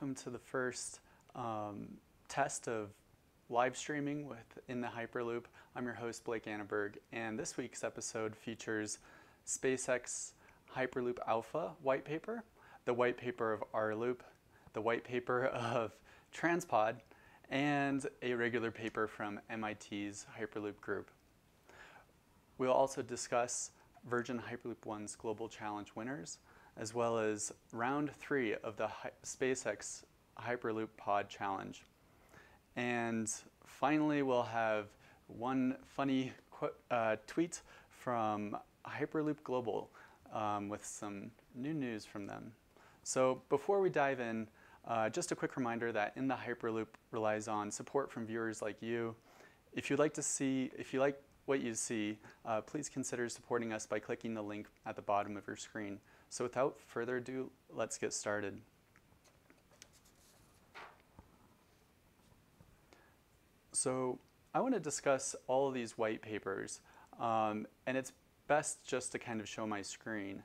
welcome to the first test of live streaming within the Hyperloop. I'm your host, Blake Annenberg, and this week's episode features SpaceX Hyperloop Alpha white paper, the white paper of rloop, the white paper of Transpod, and a regular paper from MIT's Hyperloop group. We'll also discuss Virgin Hyperloop One's Global Challenge winners, as well as round 3 of the SpaceX Hyperloop Pod Challenge. And finally, we'll have one funny tweet from Hyperloop Global with some new news from them. So before we dive in, just a quick reminder that InTheHyperloop relies on support from viewers like you. If you like what you see, please consider supporting us by clicking the link at the bottom of your screen. So without further ado, let's get started. So I want to discuss all of these white papers, and it's best just to kind of show my screen.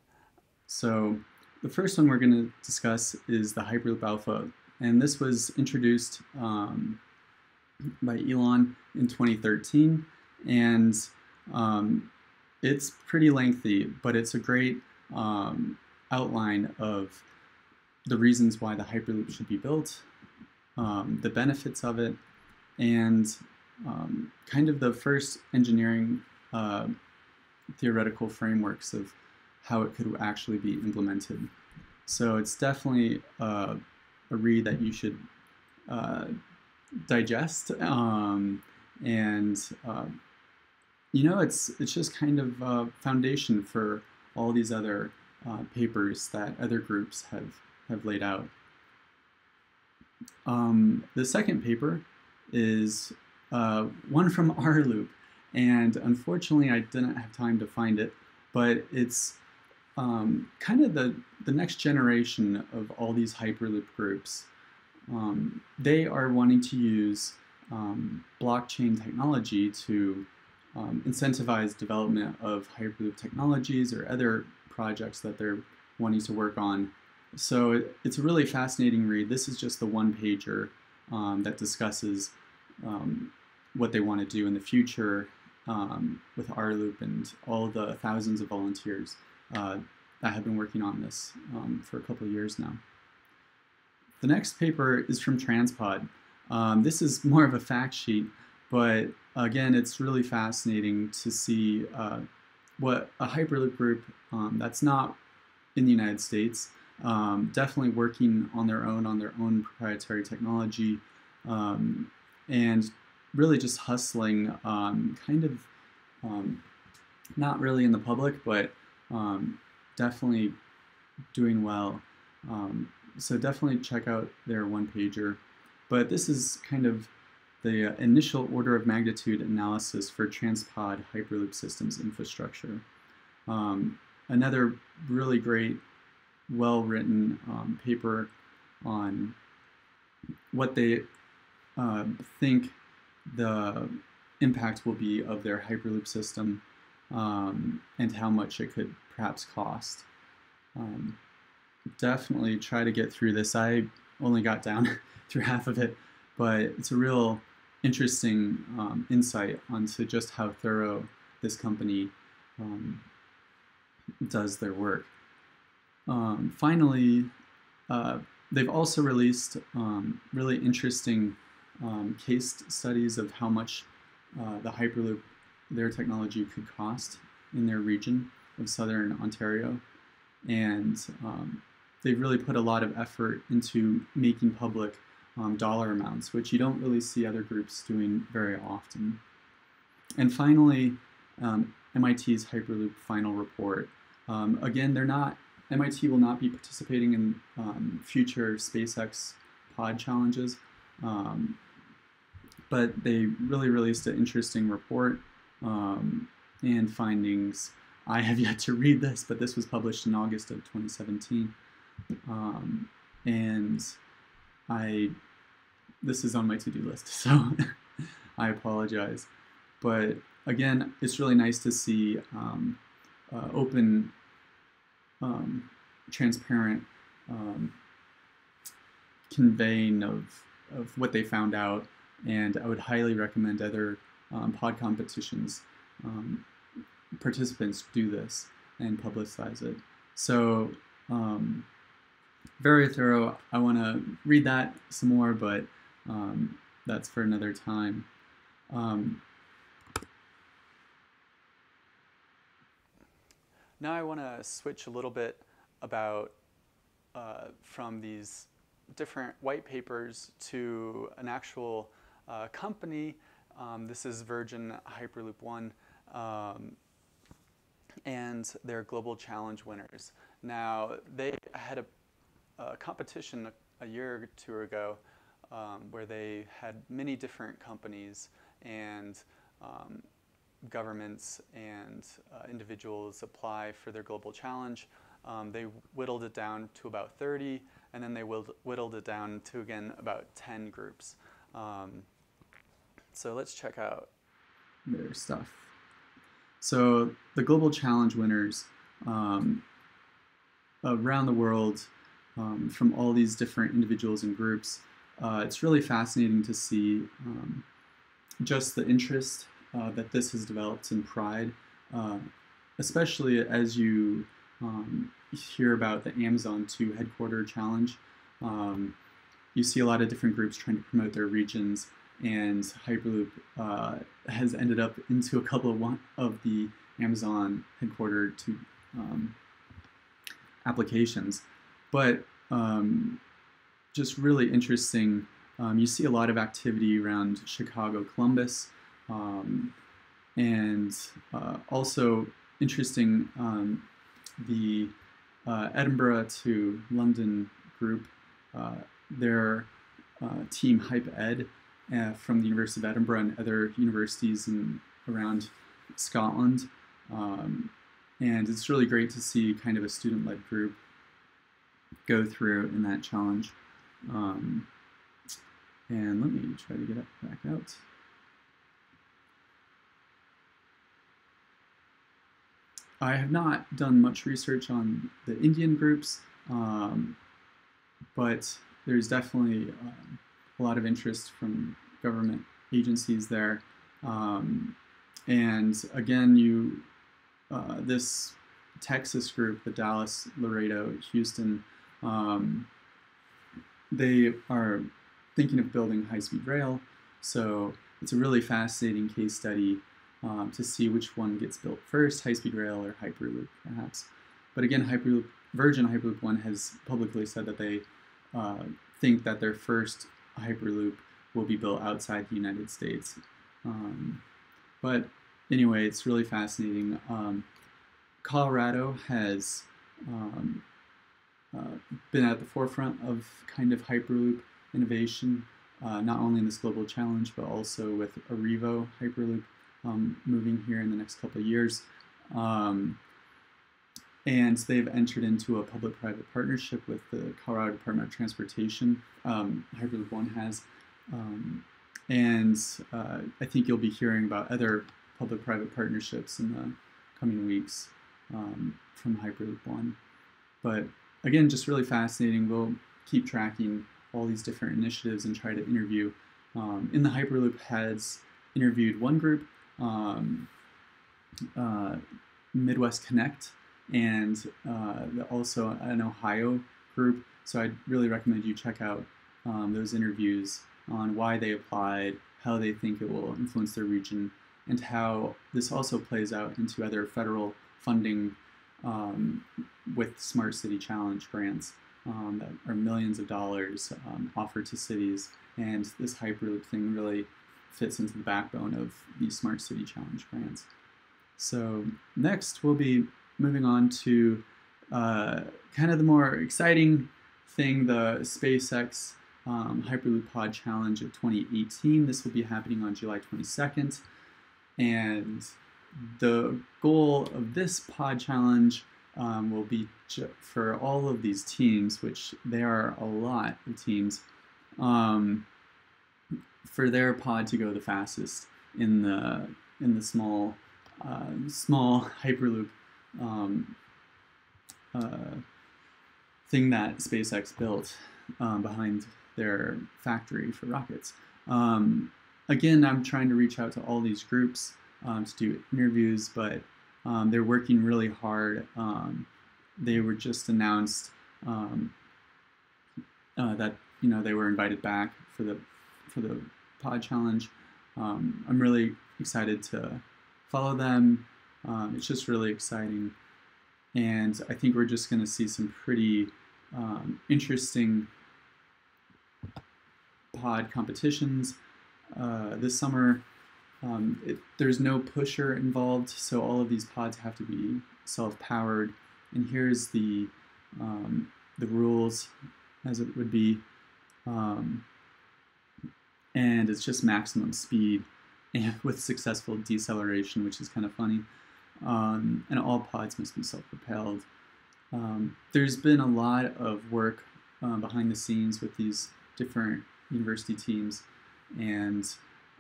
So the first one we're going to discuss is the Hyperloop Alpha, and this was introduced by Elon in 2013, and it's pretty lengthy, but it's a great outline of the reasons why the Hyperloop should be built, the benefits of it, and kind of the first engineering theoretical frameworks of how it could actually be implemented. So it's definitely a read that you should digest, and you know, it's just kind of a foundation for all these other papers that other groups have laid out. The second paper is one from rloop, and unfortunately I didn't have time to find it, but it's kind of the next generation of all these Hyperloop groups. They are wanting to use blockchain technology to incentivize development of Hyperloop technologies or other projects that they're wanting to work on. So it's a really fascinating read. This is just the one-pager that discusses what they want to do in the future with rloop and all the thousands of volunteers that have been working on this for a couple of years now. The next paper is from Transpod. This is more of a fact sheet, but again, it's really fascinating to see what a Hyperloop group that's not in the United States, definitely working on their own proprietary technology, and really just hustling, kind of not really in the public, but definitely doing well. So definitely check out their one-pager. But this is kind of the initial order of magnitude analysis for Transpod Hyperloop systems infrastructure. Another really great, well-written paper on what they think the impact will be of their Hyperloop system, and how much it could perhaps cost. Definitely try to get through this. I only got down through half of it, but it's a real interesting insight onto just how thorough this company does their work. Finally, they've also released really interesting case studies of how much the Hyperloop, their technology, could cost in their region of Southern Ontario. And they've really put a lot of effort into making public dollar amounts, which you don't really see other groups doing very often. And finally, MIT's Hyperloop final report. Again, MIT will not be participating in future SpaceX pod challenges, but they really released an interesting report and findings. I have yet to read this, but this was published in August of 2017. And this is on my to-do list, so I apologize. But again, it's really nice to see open, transparent conveying of what they found out, and I would highly recommend other pod competitions participants do this and publicize it. So very thorough. I want to read that some more, but that's for another time. Now I want to switch a little bit about from these different white papers to an actual company. This is Virgin Hyperloop One, and they're Global Challenge winners. Now, they had a competition a year or two ago where they had many different companies and governments and individuals apply for their global challenge. They whittled it down to about 30, and then they whittled it down to, again, about 10 groups. So let's check out their stuff. So the global challenge winners around the world from all these different individuals and groups, it's really fascinating to see just the interest that this has developed in Pride, especially as you hear about the Amazon 2 headquarter challenge. You see a lot of different groups trying to promote their regions, and Hyperloop has ended up into a couple of the Amazon headquarter to applications. But just really interesting, you see a lot of activity around Chicago, Columbus, and also interesting, the Edinburgh to London group, their team Hype Ed from the University of Edinburgh and other universities around Scotland. And it's really great to see kind of a student-led group go through in that challenge. And let me try to get it back out. I have not done much research on the Indian groups, but there's definitely a lot of interest from government agencies there. And again, this Texas group, the Dallas, Laredo, Houston, they are thinking of building high-speed rail. So it's a really fascinating case study to see which one gets built first, high-speed rail or Hyperloop, perhaps. But again, Virgin Hyperloop One has publicly said that they think that their first Hyperloop will be built outside the United States. But anyway, it's really fascinating. Colorado has been at the forefront of kind of Hyperloop innovation, not only in this global challenge, but also with Arrivo Hyperloop moving here in the next couple of years. And they've entered into a public-private partnership with the Colorado Department of Transportation. Hyperloop One has. And I think you'll be hearing about other public-private partnerships in the coming weeks from Hyperloop One. But again, just really fascinating. We'll keep tracking all these different initiatives and try to interview. InTheHyperloop has interviewed one group, Midwest Connect, and also an Ohio group. So I'd really recommend you check out those interviews on why they applied, how they think it will influence their region, and how this also plays out into other federal funding with Smart City Challenge grants that are millions of dollars offered to cities. And this Hyperloop thing really fits into the backbone of these Smart City Challenge grants. So next we'll be moving on to kind of the more exciting thing, the SpaceX Hyperloop Pod Challenge of 2018. This will be happening on July 22nd. And the goal of this pod challenge will be for all of these teams, which there are a lot of teams, for their pod to go the fastest in the small Hyperloop thing that SpaceX built behind their factory for rockets. Again, I'm trying to reach out to all these groups to do interviews, but they're working really hard. They were just announced that they were invited back for the pod challenge. I'm really excited to follow them. It's just really exciting, and I think we're just going to see some pretty interesting pod competitions this summer. There's no pusher involved, so all of these pods have to be self-powered. And here's the rules as it would be. And it's just maximum speed and with successful deceleration, which is kind of funny. And all pods must be self-propelled. There's been a lot of work behind the scenes with these different university teams, and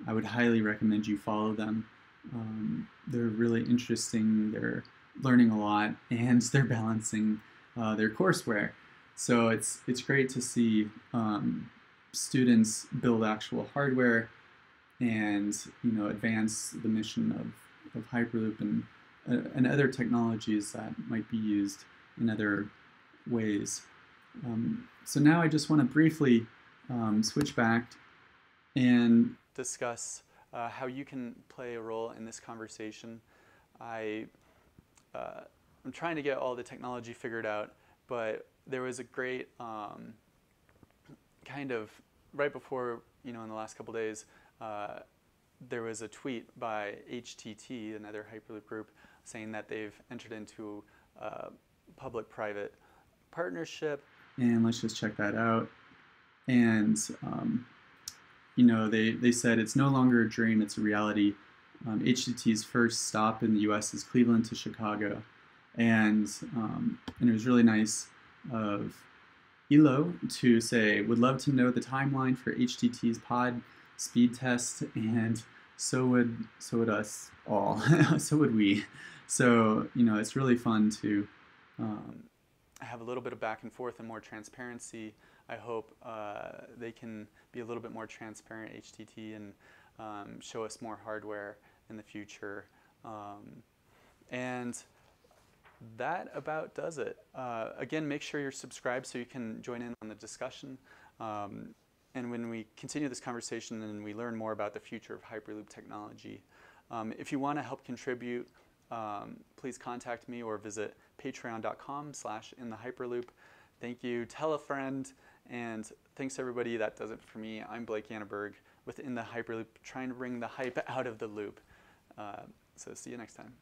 I would highly recommend you follow them. They're really interesting, they're learning a lot, and they're balancing their courseware. So it's great to see students build actual hardware and advance the mission of Hyperloop and other technologies that might be used in other ways. So now I just want to briefly switch back and discuss how you can play a role in this conversation. I'm trying to get all the technology figured out, but there was a great kind of right before, in the last couple days, there was a tweet by HTT, another Hyperloop group, saying that they've entered into a public-private partnership. And let's just check that out. And they said it's no longer a dream, it's a reality. HTT's first stop in the US is Cleveland to Chicago. And it was really nice of Elo to say, would love to know the timeline for HTT's pod speed test, and so would us all. So would we. So, it's really fun to have a little bit of back and forth and more transparency. I hope they can be a little bit more transparent, HTT, and show us more hardware in the future. And that about does it. Again, make sure you're subscribed so you can join in on the discussion. And when we continue this conversation and we learn more about the future of Hyperloop technology, if you want to help contribute, please contact me or visit patreon.com/InTheHyperloop. Thank you. Tell a friend. And thanks everybody. That does it for me. I'm Blake Yanneberg with InTheHyperloop, trying to bring the hype out of the loop. So see you next time.